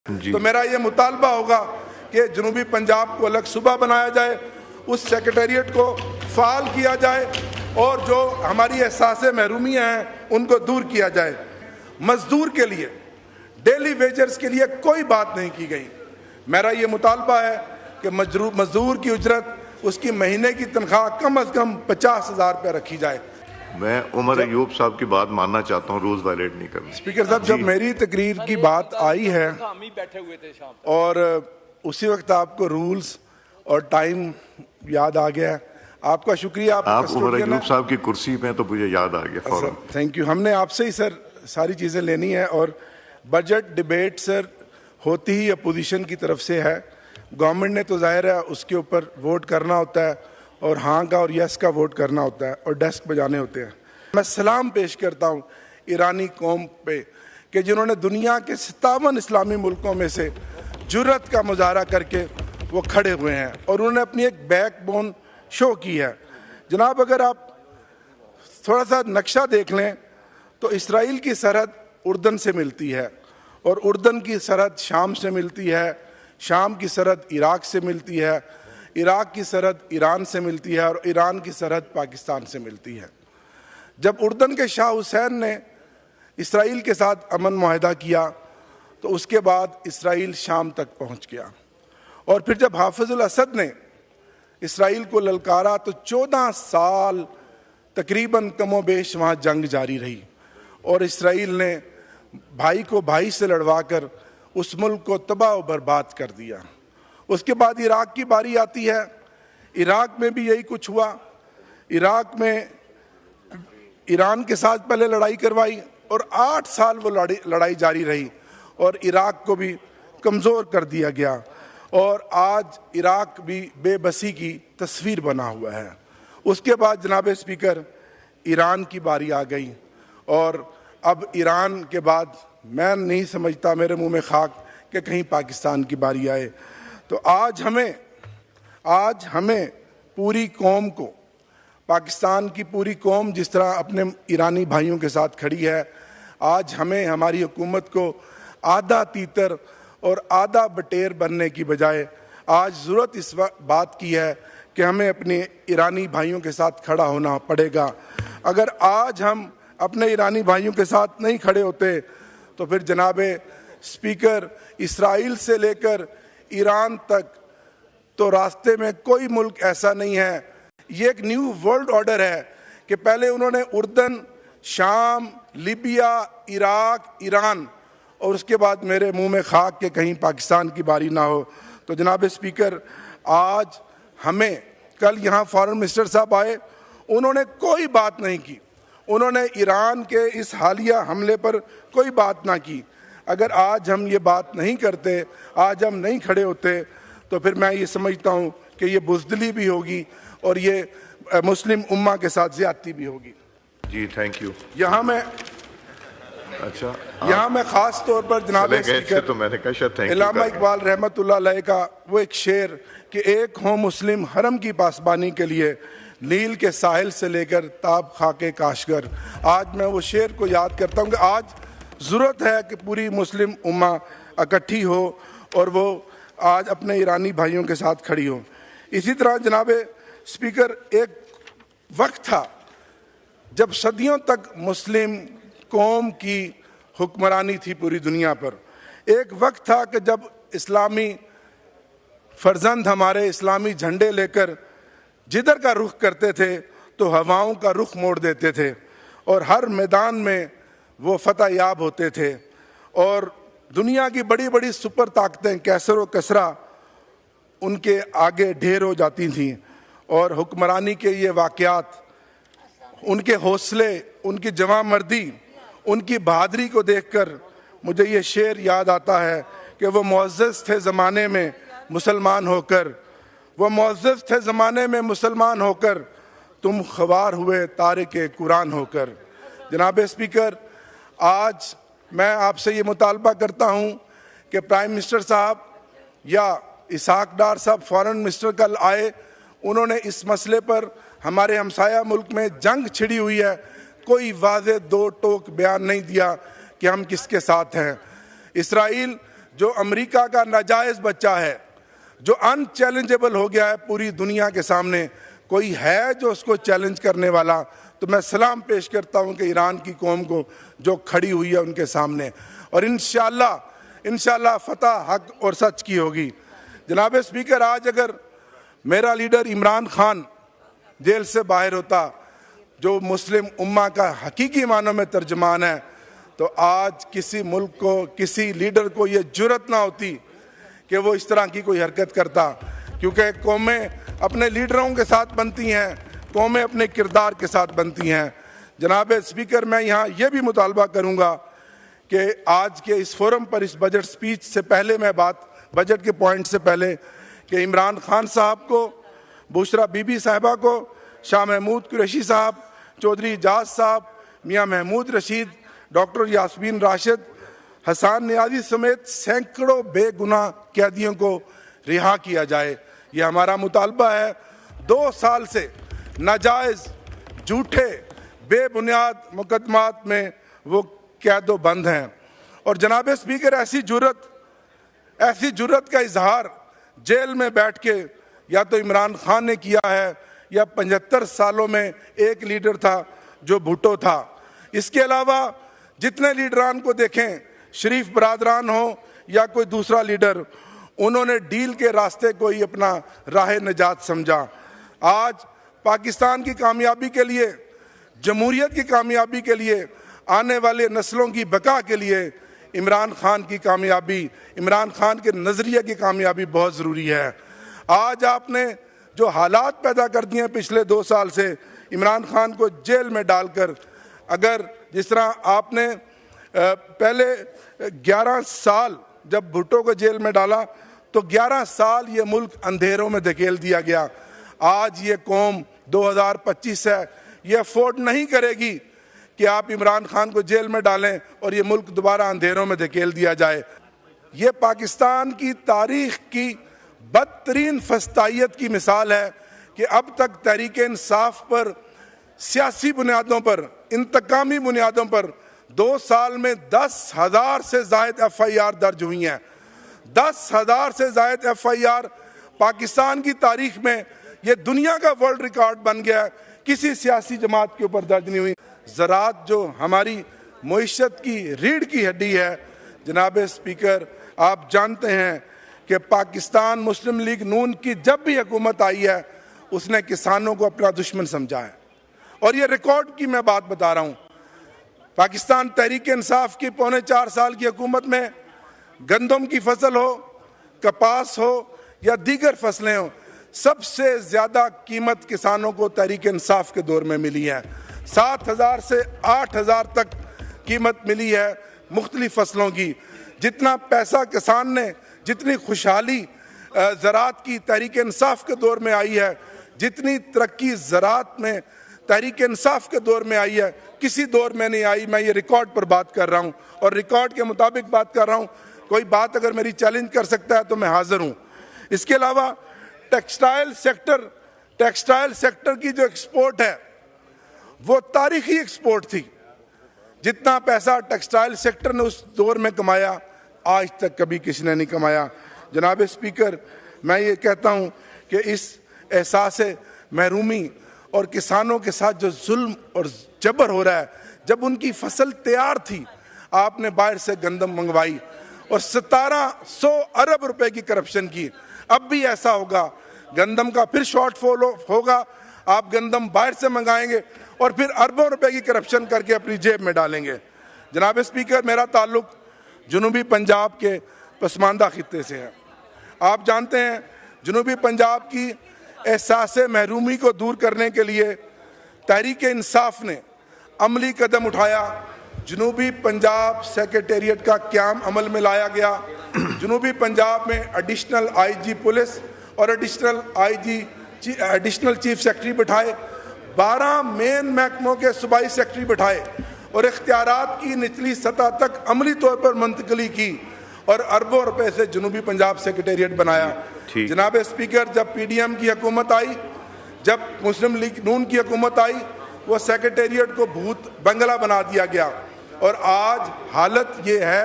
तो मेरा ये मुतालबा होगा कि जनूबी पंजाब को अलग सूबा बनाया जाए, उस सेक्रेटेरिएट को फ़ाल किया जाए और जो हमारी एहसास महरूमियाँ हैं उनको दूर किया जाए। मजदूर के लिए, डेली वेजर्स के लिए कोई बात नहीं की गई। मेरा ये मुतालबा है कि मजदूर की उजरत, उसकी महीने की तनख्वाह कम अज़ कम 50,000 रुपये रखी जाए। मैं उमर अयूब साहब की बात मानना चाहता हूँ, रूल्स वायलेट नहीं करना। स्पीकर साहब, जब मेरी तकरीर की बात आई है और उसी वक्त आपको रूल्स और टाइम याद आ गया, आपका शुक्रिया। आप उमर अयूब साहब की कुर्सी पे तो मुझे याद आ गया फौरन। Thank you. हमने आपसे ही सर सारी चीज़ें लेनी है और बजट डिबेट सर होती ही अपोजिशन की तरफ से है। गवर्नमेंट ने तो जाहिर है उसके ऊपर वोट करना होता है और हाँ का और यस का वोट करना होता है और डेस्क बजाने होते हैं। मैं सलाम पेश करता हूँ ईरानी कौम पे कि जिन्होंने दुनिया के 57 इस्लामी मुल्कों में से जुर्रत का मुजाहरा करके वो खड़े हुए हैं और उन्होंने अपनी एक बैकबोन शो की है। जनाब, अगर आप थोड़ा सा नक्शा देख लें तो इसराइल की सरहद उर्दन से मिलती है और उर्दन की सरहद शाम से मिलती है, शाम की सरहद इराक से मिलती है, इराक की सरहद ईरान से मिलती है और ईरान की सरहद पाकिस्तान से मिलती है। जब उर्दन के शाह हुसैन ने इसराइल के साथ अमन मुआहदा किया तो उसके बाद इसराइल शाम तक पहुंच गया और फिर जब हाफिजुल असद ने इसराइल को ललकारा तो 14 साल तकरीबन कमोबेश वहाँ जंग जारी रही और इसराइल ने भाई को भाई से लड़वाकर उस मुल्क को तबाह व बर्बाद कर दिया। उसके बाद इराक की बारी आती है। इराक में भी यही कुछ हुआ। इराक में ईरान के साथ पहले लड़ाई करवाई और 8 साल वो लड़ाई जारी रही और इराक को भी कमज़ोर कर दिया गया और आज इराक भी बेबसी की तस्वीर बना हुआ है। उसके बाद जनाब स्पीकर ईरान की बारी आ गई और अब ईरान के बाद मैं नहीं समझता, मेरे मुंह में खाक, कि कहीं पाकिस्तान की बारी आए। तो आज हमें पूरी कौम को, पाकिस्तान की पूरी कौम जिस तरह अपने ईरानी भाइयों के साथ खड़ी है, आज हमें हमारी हुकूमत को आधा तीतर और आधा बटेर बनने की बजाय आज ज़रूरत इस बात की है कि हमें अपने ईरानी भाइयों के साथ खड़ा होना पड़ेगा। अगर आज हम अपने ईरानी भाइयों के साथ नहीं खड़े होते तो फिर जनाब स्पीकर इसराइल से लेकर ईरान तक तो रास्ते में कोई मुल्क ऐसा नहीं है। ये एक न्यू वर्ल्ड ऑर्डर है कि पहले उन्होंने उर्दन, शाम, लीबिया, इराक, ईरान और उसके बाद मेरे मुंह में खाक के कहीं पाकिस्तान की बारी ना हो। तो जनाब स्पीकर, आज हमें, कल यहाँ फॉरेन मिनिस्टर साहब आए, उन्होंने कोई बात नहीं की, उन्होंने ईरान के इस हालिया हमले पर कोई बात ना की। अगर आज हम ये बात नहीं करते, आज हम नहीं खड़े होते तो फिर मैं ये समझता हूँ कि ये बुज़दिली भी होगी और ये मुस्लिम उम्मा के साथ ज़्यादती भी होगी। जी थैंक यू। यहाँ मैं ख़ास तौर पर जनाब स्पीकर तो मैंने कहा शायद इल्लामा इकबाल रहमतुल्लाह अलैह का वो एक शेर कि एक हो मुस्लिम हरम की पासबानी के लिए नील के साहिल से लेकर ताब खाके काशगर, आज मैं वो शेर को याद करता हूँ कि आज ज़रूरत है कि पूरी मुस्लिम उम्मा इकट्ठी हो और वो आज अपने ईरानी भाइयों के साथ खड़ी हो। इसी तरह जनाब स्पीकर, एक वक्त था जब सदियों तक मुस्लिम कौम की हुक्मरानी थी पूरी दुनिया पर। एक वक्त था कि जब इस्लामी फर्जंद हमारे इस्लामी झंडे लेकर जिधर का रुख करते थे तो हवाओं का रुख मोड़ देते थे और हर मैदान में वो फतह याब होते थे और दुनिया की बड़ी बड़ी सुपर ताकतें कैसर व कसरा उनके आगे ढेर हो जाती थीं और हुक्मरानी के ये वाक़यात, उनके हौसले, उनकी जवामर्दी, उनकी बहादुरी को देखकर मुझे ये शेर याद आता है कि वो मुअज़्ज़ज़ थे ज़माने में मुसलमान होकर, वो मुअज़्ज़ज़ थे ज़माने में मुसलमान होकर, तुम ख़वार हुए तारिके कुरान होकर। जनाब स्पीकर, आज मैं आपसे ये मुतालबा करता हूँ कि प्राइम मिनिस्टर साहब या इसहाक डार साहब फॉरेन मिनिस्टर कल आए, उन्होंने इस मसले पर, हमारे हमसाया मुल्क में जंग छिड़ी हुई है, कोई वाज़े दो टोक बयान नहीं दिया कि हम किसके साथ हैं। इसराइल जो अमेरिका का नाजायज़ बच्चा है, जो अनचैलेंजेबल हो गया है पूरी दुनिया के सामने, कोई है जो उसको चैलेंज करने वाला, तो मैं सलाम पेश करता हूं कि ईरान की कौम को जो खड़ी हुई है उनके सामने, और इंशाल्लाह फतह हक और सच की होगी। जनाब स्पीकर, आज अगर मेरा लीडर इमरान खान जेल से बाहर होता, जो मुस्लिम उम्मा का हकीकी मानों में तर्जमान है, तो आज किसी मुल्क को, किसी लीडर को ये जुर्रत ना होती कि वो इस तरह की कोई हरकत करता, क्योंकि कौमें अपने लीडरों के साथ बनती हैं, कौमें अपने किरदार के साथ बनती हैं। जनाब स्पीकर, मैं यहाँ ये भी मुतालबा करूँगा कि आज के इस फोरम पर, इस बजट स्पीच से पहले, मैं बात बजट के पॉइंट से पहले, कि इमरान खान साहब को, बुशरा बीबी साहिबा को, शाह महमूद कुरैशी साहब, चौधरी एजाज साहब, मियाँ महमूद रशीद, डॉक्टर यास्मीन राशिद, हसन नियाजी समेत सैकड़ों बेगुनाह कैदियों को रिहा किया जाए। ये हमारा मुतालबा है। 2 साल से नाजायज़, झूठे, बेबुनियाद मुकदमात में वो कैदो बंद हैं। और जनाब स्पीकर, ऐसी जुर्रत का इजहार जेल में बैठ के या तो इमरान खान ने किया है, या 75 सालों में एक लीडर था जो भुट्टो था। इसके अलावा जितने लीडरान को देखें, शरीफ बरादरान हो या कोई दूसरा लीडर, उन्होंने डील के रास्ते को ही अपना राह निजात समझा। आज पाकिस्तान की कामयाबी के लिए, जमहूरियत की कामयाबी के लिए, आने वाले नस्लों की बका के लिए इमरान खान की कामयाबी, इमरान खान के नज़रिए की कामयाबी बहुत ज़रूरी है। आज आपने जो हालात पैदा कर दिए हैं पिछले 2 साल से, इमरान खान को जेल में डालकर, अगर जिस तरह आपने पहले 11 साल जब भुट्टो को जेल में डाला, तो 11 साल ये मुल्क अंधेरों में धकेल दिया गया। आज ये कौम 2025 है, ये अफोर्ड नहीं करेगी कि आप इमरान खान को जेल में डालें और ये मुल्क दोबारा अंधेरों में धकेल दिया जाए। ये पाकिस्तान की तारीख की बदतरीन फस्तायत की मिसाल है कि अब तक तहरीक इंसाफ पर सियासी बुनियादों पर, इंतकामी बुनियादों पर 2 साल में 10,000 से ज़ायद FIR दर्ज हुई हैं। 10,000 से ज़ायद FIR पाकिस्तान की तारीख में, ये दुनिया का वर्ल्ड रिकॉर्ड बन गया, किसी सियासी जमात के ऊपर दर्ज नहीं हुई। ज़राअत जो हमारी मईशत की रीढ़ की हड्डी है, जनाब स्पीकर, आप जानते हैं कि पाकिस्तान मुस्लिम लीग नून की जब भी हुकूमत आई है, उसने किसानों को अपना दुश्मन समझा है। और ये रिकॉर्ड की मैं बात बता रहा हूँ। पाकिस्तान तहरीक इंसाफ की 4.25 साल की हुकूमत में गंदम की फसल हो, कपास हो या दीगर फसलें हो, सबसे ज़्यादा कीमत किसानों को तहरीक इंसाफ के दौर में मिली है। 7,000 से 8,000 तक कीमत मिली है मुख्तलिफ फसलों की। जितना पैसा किसान ने, जितनी खुशहाली ज़राअत की तहरीक इंसाफ के दौर में आई है, जितनी तरक्की ज़राअत में तहरीक इंसाफ के दौर में आई है, किसी दौर में नहीं आई। मैं ये रिकॉर्ड पर बात कर रहा हूँ और रिकॉर्ड के मुताबिक बात कर रहा हूँ। कोई बात अगर मेरी चैलेंज कर सकता है तो मैं हाजिर हूँ। इसके अलावा टेक्सटाइल सेक्टर की जो एक्सपोर्ट है, वो तारीखी एक्सपोर्ट थी। जितना पैसा टेक्सटाइल सेक्टर ने उस दौर में कमाया, आज तक कभी किसी ने नहीं कमाया। जनाब स्पीकर, मैं ये कहता हूँ कि इस एहसास महरूमी और किसानों के साथ जो जुल्म और जबर हो रहा है, जब उनकी फसल तैयार थी, आपने बाहर से गंदम मंगवाई और 1700 अरब रुपए की करप्शन की। अब भी ऐसा होगा, गंदम का फिर शॉर्टफॉल होगा, आप गंदम बाहर से मंगाएंगे और फिर अरबों रुपए की करप्शन करके अपनी जेब में डालेंगे। जनाब स्पीकर, मेरा ताल्लुक जनूबी पंजाब के पसमानदा खित्ते से है। आप जानते हैं, जनूबी पंजाब की एहसास महरूमी को दूर करने के लिए तहरीक इंसाफ ने अमली कदम उठाया। जनूबी पंजाब सेक्रेटेरिएट का क़याम अमल में लाया गया। जनूबी पंजाब में एडिशनल IG पुलिस और एडिशनल चीफ सेक्रेटरी बिठाए, 12 मेन महकमों के सूबाई सेक्रेटरी बिठाए और इख्तियारात की निचली सतह तक अमली तौर पर मुंतकली की और अरबों रुपए से जनूबी पंजाब सेक्रेटेरिएट बनाया। जनाब स्पीकर, जब PDM की हुकूमत आई, जब मुस्लिम लीग नून की हुकूमत आई, वो सेक्रेटेरिएट को भूत बंगला बना दिया गया और आज हालत ये है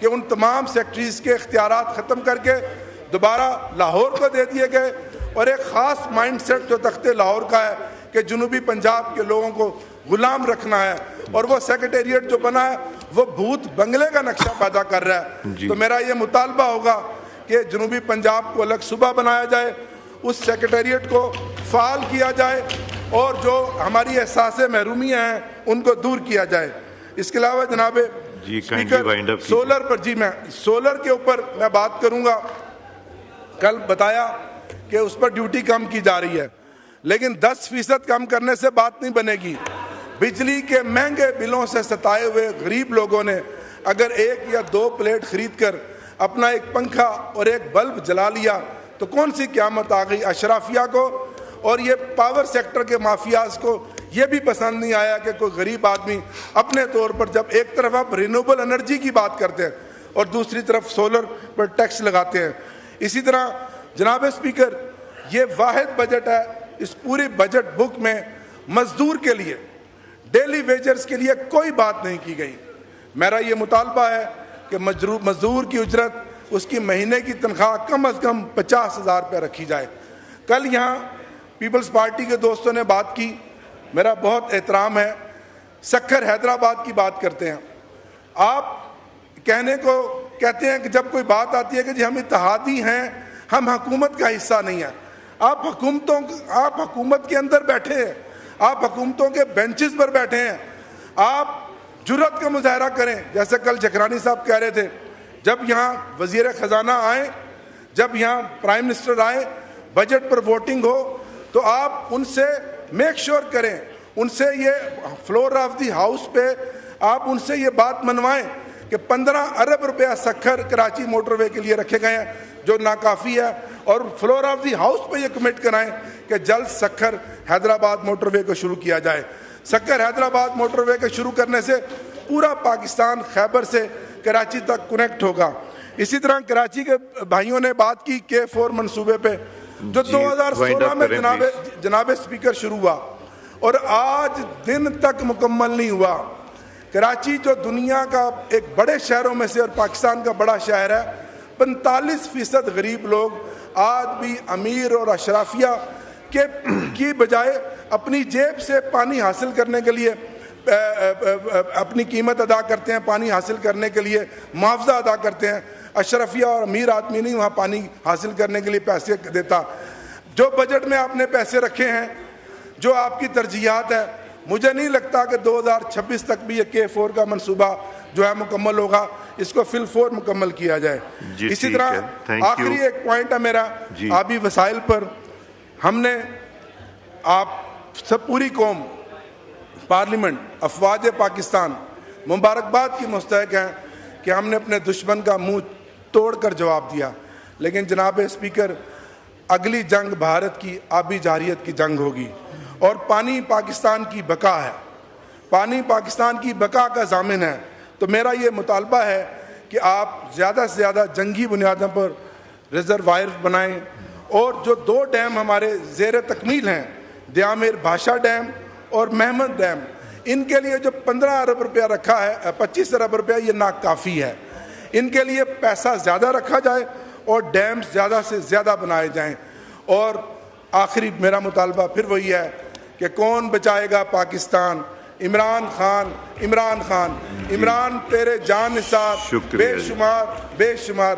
कि उन तमाम सेक्रेटरीज के इख्तियारात ख़त्म करके दोबारा लाहौर को दे दिए गए और एक ख़ास माइंडसेट जो तख्ते लाहौर का है कि जनूबी पंजाब के लोगों को गुलाम रखना है, और वो सेक्रेटेरिएट जो बना है वो भूत बंगले का नक्शा पैदा कर रहा है। तो मेरा ये मुतालबा होगा कि जनूबी पंजाब को अलग सूबा बनाया जाए, उस सेक्रेटेरिएट को फ़ाल किया जाए और जो हमारी एहसास महरूमियाँ हैं उनको दूर किया जाए। इसके अलावा जनाब स्पीकर सोलर के ऊपर मैं बात करूँगा। कल बताया कि उस पर ड्यूटी कम की जा रही है, लेकिन 10% कम करने से बात नहीं बनेगी। बिजली के महंगे बिलों से सताए हुए गरीब लोगों ने अगर 1 या 2 प्लेट खरीद कर अपना एक पंखा और एक बल्ब जला लिया तो कौन सी क़यामत आ गई अशराफिया को। और ये पावर सेक्टर के माफियाज को ये भी पसंद नहीं आया कि कोई गरीब आदमी अपने तौर पर, जब एक तरफ आप रिन्यूएबल एनर्जी की बात करते हैं और दूसरी तरफ सोलर पर टैक्स लगाते हैं। इसी तरह जनाब स्पीकर, ये वाहिद बजट है इस पूरी बजट बुक में मजदूर के लिए, डेली वेजर्स के लिए कोई बात नहीं की गई। मेरा ये मुतालबा है कि मजदूर की उजरत, उसकी महीने की तनख्वाह कम अज़ कम 50,000 रुपये रखी जाए। कल यहाँ पीपल्स पार्टी के दोस्तों ने बात की, मेरा बहुत एहतराम है, सक्खर हैदराबाद की बात करते हैं। आप कहते हैं कि जब कोई बात आती है कि जी हम इत्तेहादी हैं, हम हुकूमत का हिस्सा नहीं है। आप हुकूमत के अंदर बैठे हैं, आप हुकूमतों के बेंचेस पर बैठे हैं, आप जुर्रत का मुजाहरा करें। जैसे कल जकरानी साहब कह रहे थे, जब यहाँ वज़ीर ख़जाना आए, जब यहाँ प्राइम मिनिस्टर आए, बजट पर वोटिंग हो तो आप उनसे मेक श्योर करें, उनसे ये फ्लोर ऑफ दी हाउस पे आप उनसे ये बात मनवाएं कि 15 अरब रुपया सखर कराची मोटरवे के लिए रखे गए हैं, जो नाकाफ़ी है, और फ्लोर ऑफ दी हाउस पे ये कमिट कराएं कि जल्द सखर हैदराबाद मोटरवे को शुरू किया जाए। सखर हैदराबाद मोटरवे के शुरू करने से पूरा पाकिस्तान खैबर से कराची तक कनेक्ट होगा। इसी तरह कराची के भाइयों ने बात की K4 मंसूबे पे, जो 2016 में जनाब स्पीकर शुरू हुआ और आज दिन तक मुकम्मल नहीं हुआ। कराची जो दुनिया का एक बड़े शहरों में से और पाकिस्तान का बड़ा शहर है, 45% गरीब लोग आज भी अमीर और अशराफिया की बजाय अपनी जेब से पानी हासिल करने के लिए अपनी कीमत अदा करते हैं, पानी हासिल करने के लिए मुआवजा अदा करते हैं। अशरफिया और अमीर आदमी नहीं वहाँ पानी हासिल करने के लिए पैसे देता। जो बजट में आपने पैसे रखे हैं, जो आपकी तरजीहात है, मुझे नहीं लगता कि 2026 तक भी ये K4 का मंसूबा जो है मुकम्मल होगा। इसको फिल 4 मुकम्मल किया जाए। इसी तरह आखिरी एक पॉइंट है मेरा आबी वसाइल पर। हमने आप सब पूरी कौम, पार्लियामेंट, अफवाज पाकिस्तान मुबारकबाद की मुस्तहक हैं कि हमने अपने दुश्मन का मुंह तोड़कर जवाब दिया। लेकिन जनाब स्पीकर, अगली जंग भारत की आबी जारियत की जंग होगी और पानी पाकिस्तान की बका है, पानी पाकिस्तान की बका का ज़ामिन है। तो मेरा ये मुतालबा है कि आप ज़्यादा से ज़्यादा जंगी बुनियादों पर रिजर्वायर बनाएं और जो 2 डैम हमारे ज़ेर तकमील हैं, दयामिर भाषा डैम और महमद डैम, इनके लिए जो 15 अरब रुपया रखा है, 25 अरब रुपया, ये नाकाफ़ी है। इनके लिए पैसा ज़्यादा रखा जाए और डैम्स ज़्यादा से ज़्यादा बनाए जाएं। और आखिरी मेरा मुतालबा फिर वही है कि कौन बचाएगा पाकिस्तान? इमरान खान, इमरान खान, इमरान तेरे जान निसार बेशुमार